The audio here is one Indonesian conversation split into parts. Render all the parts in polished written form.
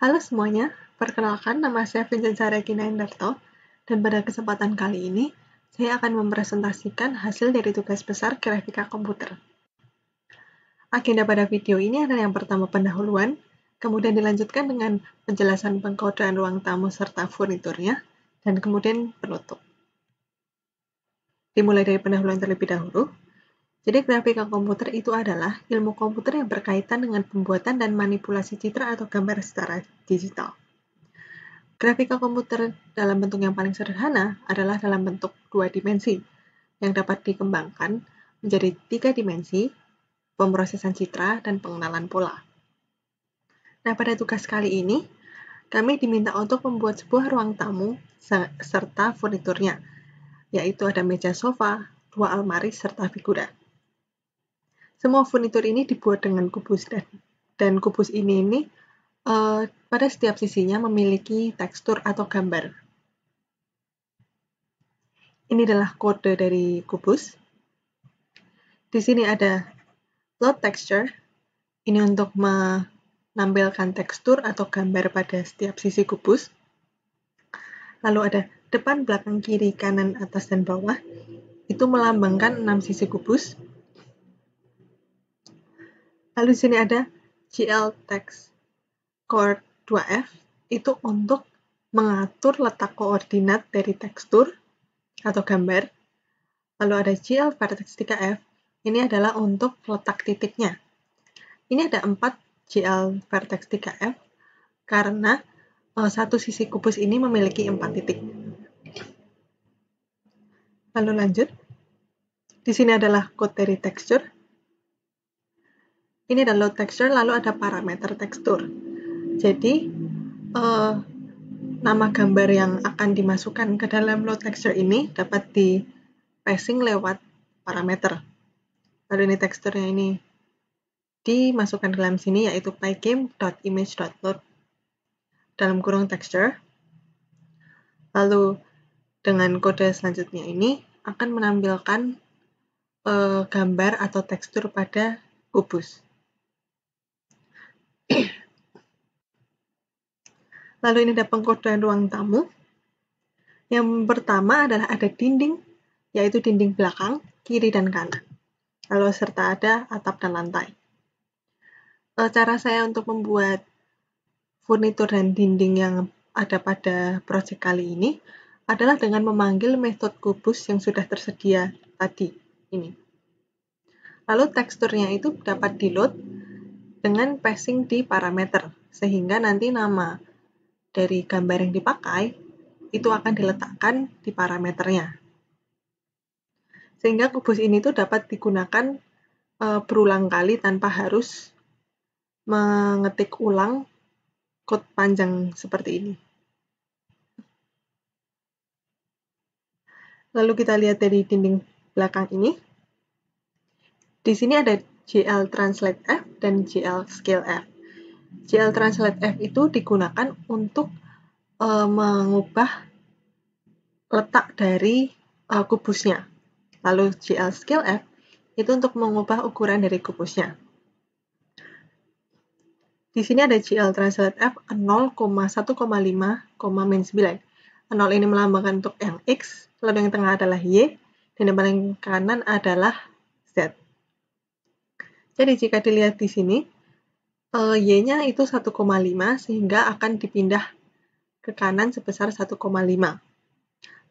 Halo semuanya, perkenalkan nama saya Vincenza Regina Endarto, dan pada kesempatan kali ini, saya akan mempresentasikan hasil dari tugas besar grafika komputer. Agenda pada video ini adalah yang pertama pendahuluan, kemudian dilanjutkan dengan penjelasan pengkodean ruang tamu serta furniturnya, dan kemudian penutup. Dimulai dari pendahuluan terlebih dahulu. Jadi grafika komputer itu adalah ilmu komputer yang berkaitan dengan pembuatan dan manipulasi citra atau gambar secara digital. Grafika komputer dalam bentuk yang paling sederhana adalah dalam bentuk 2 dimensi, yang dapat dikembangkan menjadi 3 dimensi, pemrosesan citra, dan pengenalan pola. Nah, pada tugas kali ini, kami diminta untuk membuat sebuah ruang tamu serta furniturnya, yaitu ada meja sofa, 2 almari, serta figura. Semua furnitur ini dibuat dengan kubus, dan kubus ini pada setiap sisinya memiliki tekstur atau gambar. Ini adalah kode dari kubus. Di sini ada load texture. Ini untuk menampilkan tekstur atau gambar pada setiap sisi kubus. Lalu ada depan, belakang, kiri, kanan, atas, dan bawah. Itu melambangkan 6 sisi kubus. Lalu di sini ada GL Text Chord 2F. Itu untuk mengatur letak koordinat dari tekstur atau gambar. Lalu ada GL Vertex 3F. Ini adalah untuk letak titiknya. Ini ada 4 GL Vertex 3F karena satu sisi kubus ini memiliki 4 titik. Lalu lanjut. Di sini adalah code dari texture. Ini adalah load texture, lalu ada parameter tekstur. Jadi, nama gambar yang akan dimasukkan ke dalam load texture ini dapat di-passing lewat parameter. Lalu ini teksturnya ini dimasukkan ke dalam sini, yaitu pygame.image.load dalam kurung texture. Lalu dengan kode selanjutnya ini akan menampilkan gambar atau tekstur pada kubus. Lalu ini ada pengkodean ruang tamu. Yang pertama adalah ada dinding, yaitu dinding belakang, kiri, dan kanan. Lalu serta ada atap dan lantai. Cara saya untuk membuat furnitur dan dinding yang ada pada proyek kali ini adalah dengan memanggil metode kubus yang sudah tersedia tadi ini. Lalu teksturnya itu dapat di-load dengan passing di parameter, sehingga nanti nama dari gambar yang dipakai itu akan diletakkan di parameternya. Sehingga kubus ini tuh dapat digunakan berulang kali tanpa harus mengetik ulang kode panjang seperti ini. Lalu kita lihat dari dinding belakang ini. Di sini ada GL Translate F dan GL Scale F. GL Translate F itu digunakan untuk mengubah letak dari kubusnya. Lalu GL Scale F itu untuk mengubah ukuran dari kubusnya. Di sini ada GL Translate F 0,1,5, -9. 0 ini melambangkan untuk yang X, lalu yang tengah adalah Y, dan yang paling kanan adalah Z. Jadi jika dilihat di sini, Y-nya itu 1,5 sehingga akan dipindah ke kanan sebesar 1,5.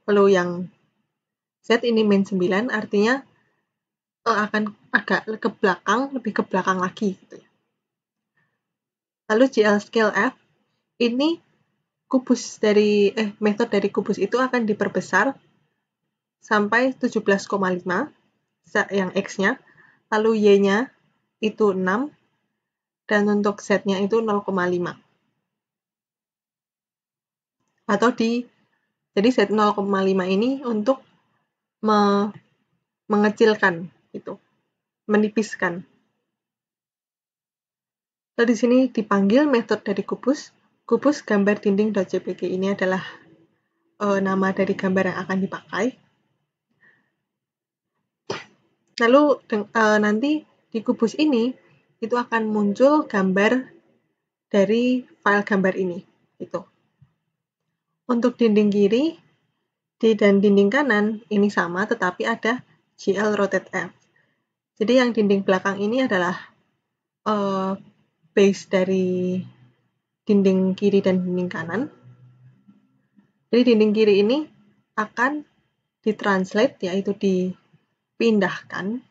Lalu yang Z ini -9 artinya akan agak ke belakang, lebih ke belakang lagi gitu ya. Lalu GL Scale F ini metode dari kubus itu akan diperbesar sampai 17,5 yang X-nya, lalu Y-nya itu 6, dan untuk Z-nya itu 0,5. Jadi Z 0,5 ini untuk mengecilkan itu, menipiskan. Lalu di sini dipanggil metode dari kubus gambar dinding.jpg. Ini adalah nama dari gambar yang akan dipakai. Lalu nanti di kubus ini itu akan muncul gambar dari file gambar ini. Gitu. Untuk dinding kiri dan dinding kanan ini sama, tetapi ada GL Rotate F. Jadi yang dinding belakang ini adalah base dari dinding kiri dan dinding kanan. Jadi dinding kiri ini akan ditranslate, yaitu dipindahkan.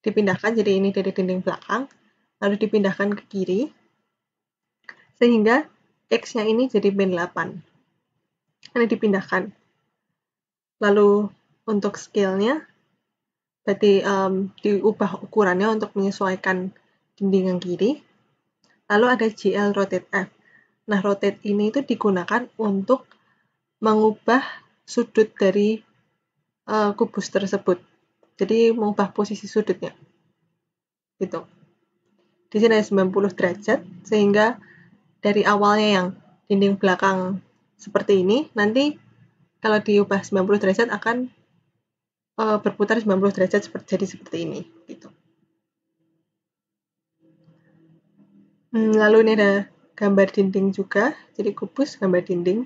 Jadi ini dari dinding belakang, lalu dipindahkan ke kiri, sehingga X-nya ini jadi min 8. Ini dipindahkan. Lalu untuk scale-nya, berarti diubah ukurannya untuk menyesuaikan dinding yang kiri. Lalu ada GL Rotate F. Nah, rotate ini itu digunakan untuk mengubah sudut dari kubus tersebut. Jadi mengubah posisi sudutnya. Gitu. Di sini ada 90 derajat, sehingga dari awalnya yang dinding belakang seperti ini, nanti kalau diubah 90 derajat akan berputar 90 derajat jadi seperti ini. Gitu. Lalu ini ada gambar dinding juga, jadi kubus gambar dinding,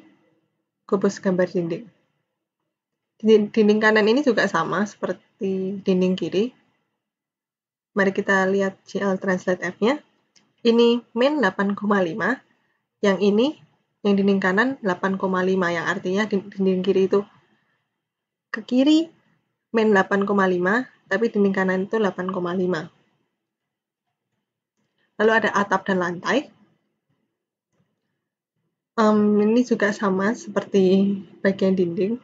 kubus gambar dinding. Dinding kanan ini juga sama seperti dinding kiri. Mari kita lihat GL Translate F-nya. Ini min 8,5, yang ini, yang dinding kanan 8,5, yang artinya dinding kiri itu ke kiri min 8,5, tapi dinding kanan itu 8,5. Lalu ada atap dan lantai. Ini juga sama seperti bagian dinding,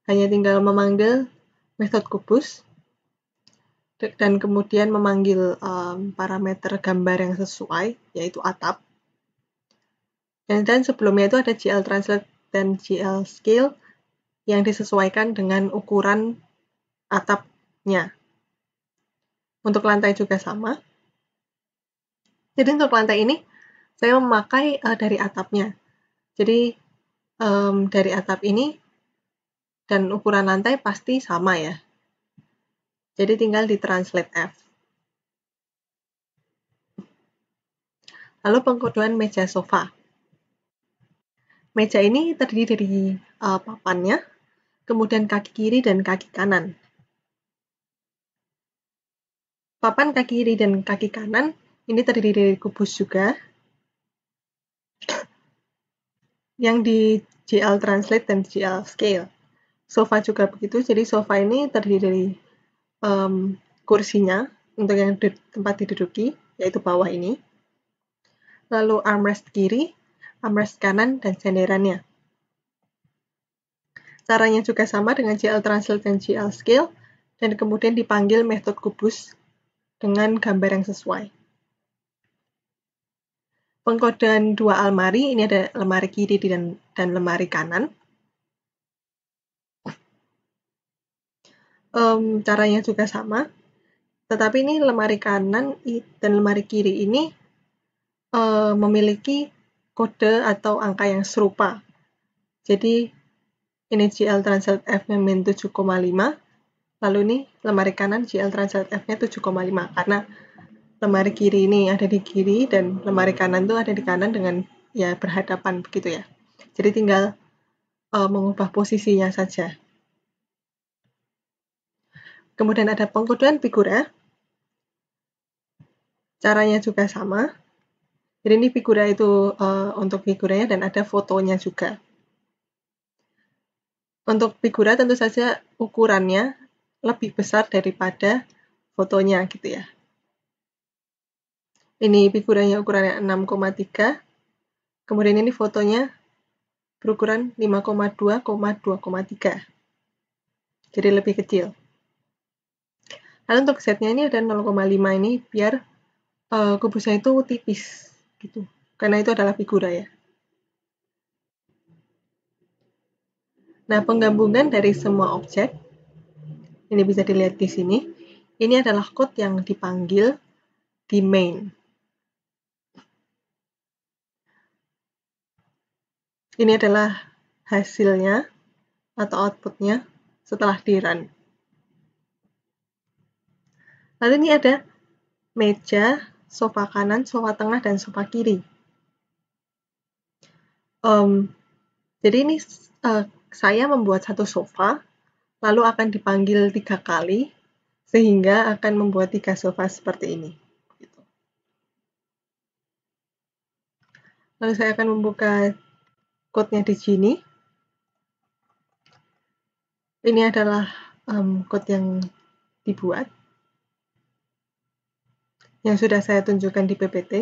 hanya tinggal memanggil metode kubus dan kemudian memanggil parameter gambar yang sesuai, yaitu atap. Dan sebelumnya itu ada GL Translate dan GL Scale yang disesuaikan dengan ukuran atapnya. Untuk lantai juga sama. Jadi untuk lantai ini saya memakai dari atapnya. Jadi dari atap ini dan ukuran lantai pasti sama ya. Jadi tinggal ditranslate F. Lalu pengkodean meja sofa. Meja ini terdiri dari papannya, kemudian kaki kiri dan kaki kanan. Papan kaki kiri dan kaki kanan ini terdiri dari kubus juga. Yang di GL Translate dan GL Scale. Sofa juga begitu, jadi sofa ini terdiri dari kursinya untuk yang tempat diduduki, yaitu bawah ini. Lalu armrest kiri, armrest kanan, dan senderannya. Caranya juga sama dengan GL Translate dan GL Scale, dan kemudian dipanggil metode kubus dengan gambar yang sesuai. Pengkodean dua almari, ini ada lemari kiri dan lemari kanan. Caranya juga sama, tetapi ini lemari kanan dan lemari kiri ini memiliki kode atau angka yang serupa. Jadi ini GL Translate F-nya min 7,5, lalu ini lemari kanan GL Translate F-nya 7,5, karena lemari kiri ini ada di kiri dan lemari kanan itu ada di kanan dengan ya berhadapan begitu ya. Jadi tinggal mengubah posisinya saja. Kemudian ada pengkodean figura. Caranya juga sama. Jadi ini figura itu untuk figuranya dan ada fotonya juga. Untuk figura tentu saja ukurannya lebih besar daripada fotonya gitu ya. Ini figuranya ukurannya 6,3. Kemudian ini fotonya berukuran 5,2,2,3. Jadi lebih kecil. Lalu untuk Z-nya ini ada 0,5 ini biar kubusnya itu tipis gitu. Karena itu adalah figura ya. Nah, penggabungan dari semua objek ini bisa dilihat di sini. Ini adalah code yang dipanggil di main. Ini adalah hasilnya atau outputnya setelah di run. Lalu ini ada meja, sofa kanan, sofa tengah, dan sofa kiri. Jadi ini saya membuat satu sofa, lalu akan dipanggil 3 kali, sehingga akan membuat 3 sofa seperti ini. Gitu. Lalu saya akan membuka code-nya di sini. Ini adalah code yang dibuat, yang sudah saya tunjukkan di PPT.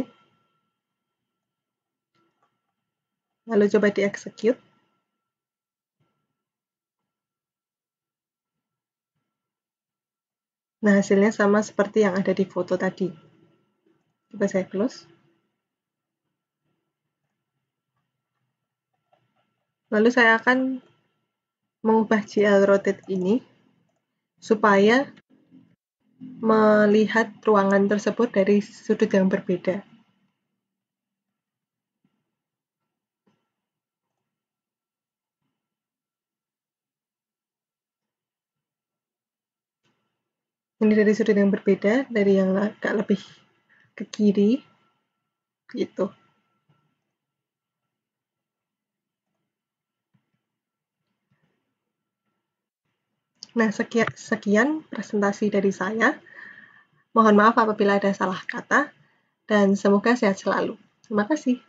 Lalu coba di-execute. Nah, hasilnya sama seperti yang ada di foto tadi. Coba saya close. Lalu saya akan mengubah GL rotate ini supaya melihat ruangan tersebut dari sudut yang berbeda. Ini dari sudut yang berbeda, dari yang agak lebih ke kiri, gitu. Nah, sekian presentasi dari saya. Mohon maaf apabila ada salah kata, dan semoga sehat selalu. Terima kasih.